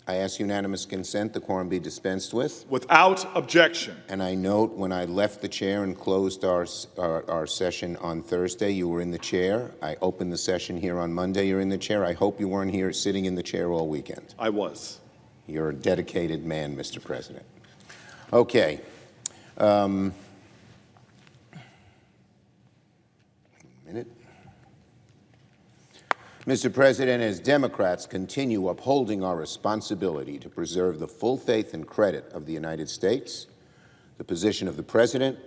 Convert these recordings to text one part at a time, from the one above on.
I ask unanimous consent the quorum be dispensed with. Without objection. And I note when I left the chair and closed our session on Thursday, you were in the chair. I opened the session here on Monday, you're in the chair. I hope you weren't here sitting in the chair all weekend. I was. You're a dedicated man, Mr. President. Okay. Minute. Mr. President, as Democrats continue upholding our responsibility to preserve the full faith and credit of the United States, the position of the President,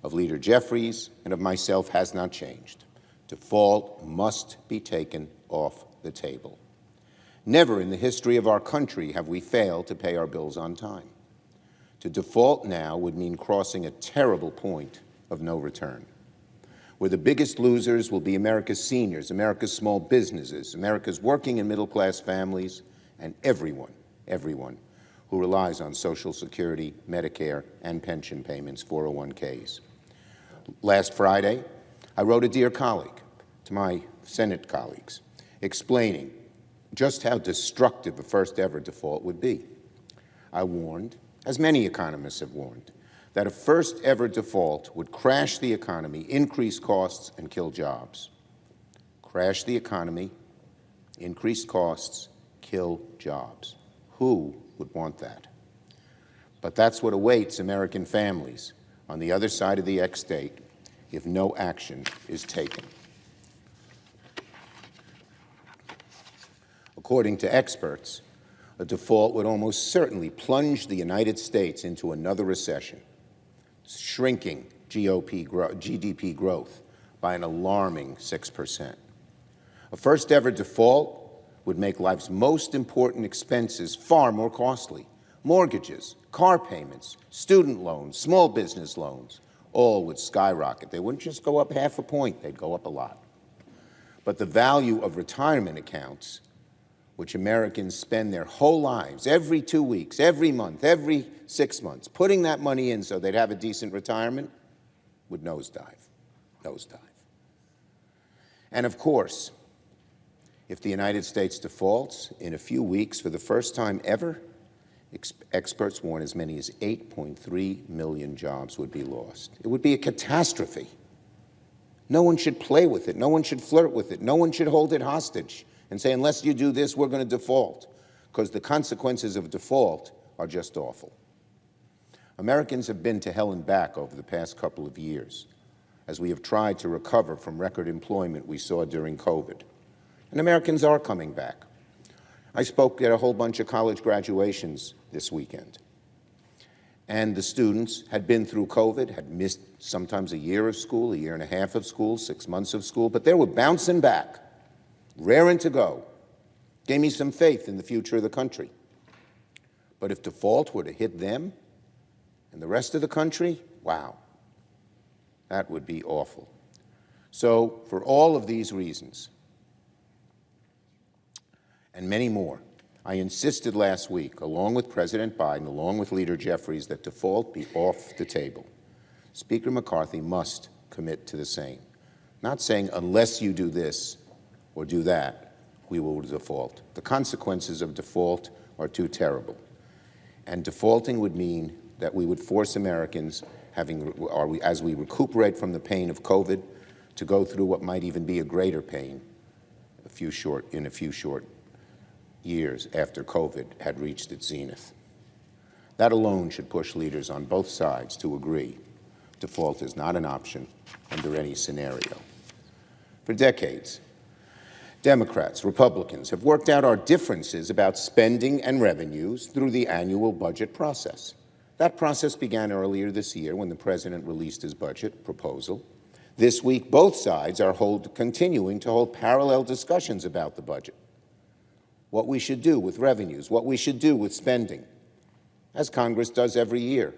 of Leader Jeffries, and of myself has not changed. Default must be taken off the table. Never in the history of our country have we failed to pay our bills on time. To default now would mean crossing a terrible point of no return, where the biggest losers will be America's seniors, America's small businesses, America's working and middle-class families, and everyone who relies on Social Security, Medicare, and pension payments, 401ks. Last Friday, I wrote a dear colleague to my Senate colleagues, explaining just how destructive a first-ever default would be. I warned, as many economists have warned, that a first-ever default would crash the economy, increase costs, and kill jobs. Crash the economy, increase costs, kill jobs. Who would want that? But that's what awaits American families on the other side of the X date if no action is taken. According to experts, a default would almost certainly plunge the United States into another recession, shrinking GDP growth by an alarming 6%. A first-ever default would make life's most important expenses far more costly. Mortgages, car payments, student loans, small business loans, all would skyrocket. They wouldn't just go up half a point, they'd go up a lot. But the value of retirement accounts, which Americans spend their whole lives, every 2 weeks, every month, every 6 months, putting that money in so they'd have a decent retirement, would nosedive. And of course, if the United States defaults in a few weeks for the first time ever, experts warn as many as 8.3 million jobs would be lost. It would be a catastrophe. No one should play with it. No one should flirt with it. No one should hold it hostage and say, unless you do this, we're going to default, because the consequences of default are just awful. Americans have been to hell and back over the past couple of years as we have tried to recover from record employment we saw during COVID. And Americans are coming back. I spoke at a whole bunch of college graduations this weekend. And the students had been through COVID, had missed sometimes a year of school, a year and a half of school, 6 months of school, but they were bouncing back, raring to go. Gave me some faith in the future of the country. But if default were to hit them and the rest of the country, wow, that would be awful. So for all of these reasons, and many more, I insisted last week, along with President Biden, along with Leader Jeffries, that default be off the table. Speaker McCarthy must commit to the same. Not saying, unless you do this or do that, we will default. The consequences of default are too terrible. And defaulting would mean that we would force Americans, as we recuperate from the pain of COVID, to go through what might even be a greater pain in a few short years after COVID had reached its zenith. That alone should push leaders on both sides to agree default is not an option under any scenario. For decades, Democrats, Republicans have worked out our differences about spending and revenues through the annual budget process. That process began earlier this year when the President released his budget proposal. This week, both sides are continuing to hold parallel discussions about the budget. What we should do with revenues, what we should do with spending, as Congress does every year.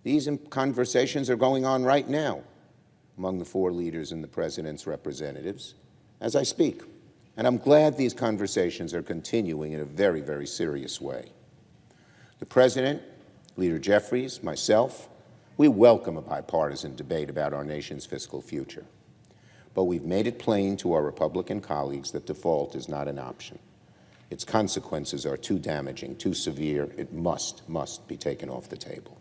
These conversations are going on right now among the four leaders and the President's representatives as I speak. And I'm glad these conversations are continuing in a very, very serious way. The President, Leader Jeffries, myself, we welcome a bipartisan debate about our nation's fiscal future. But we've made it plain to our Republican colleagues that default is not an option. Its consequences are too damaging, too severe. It must be taken off the table.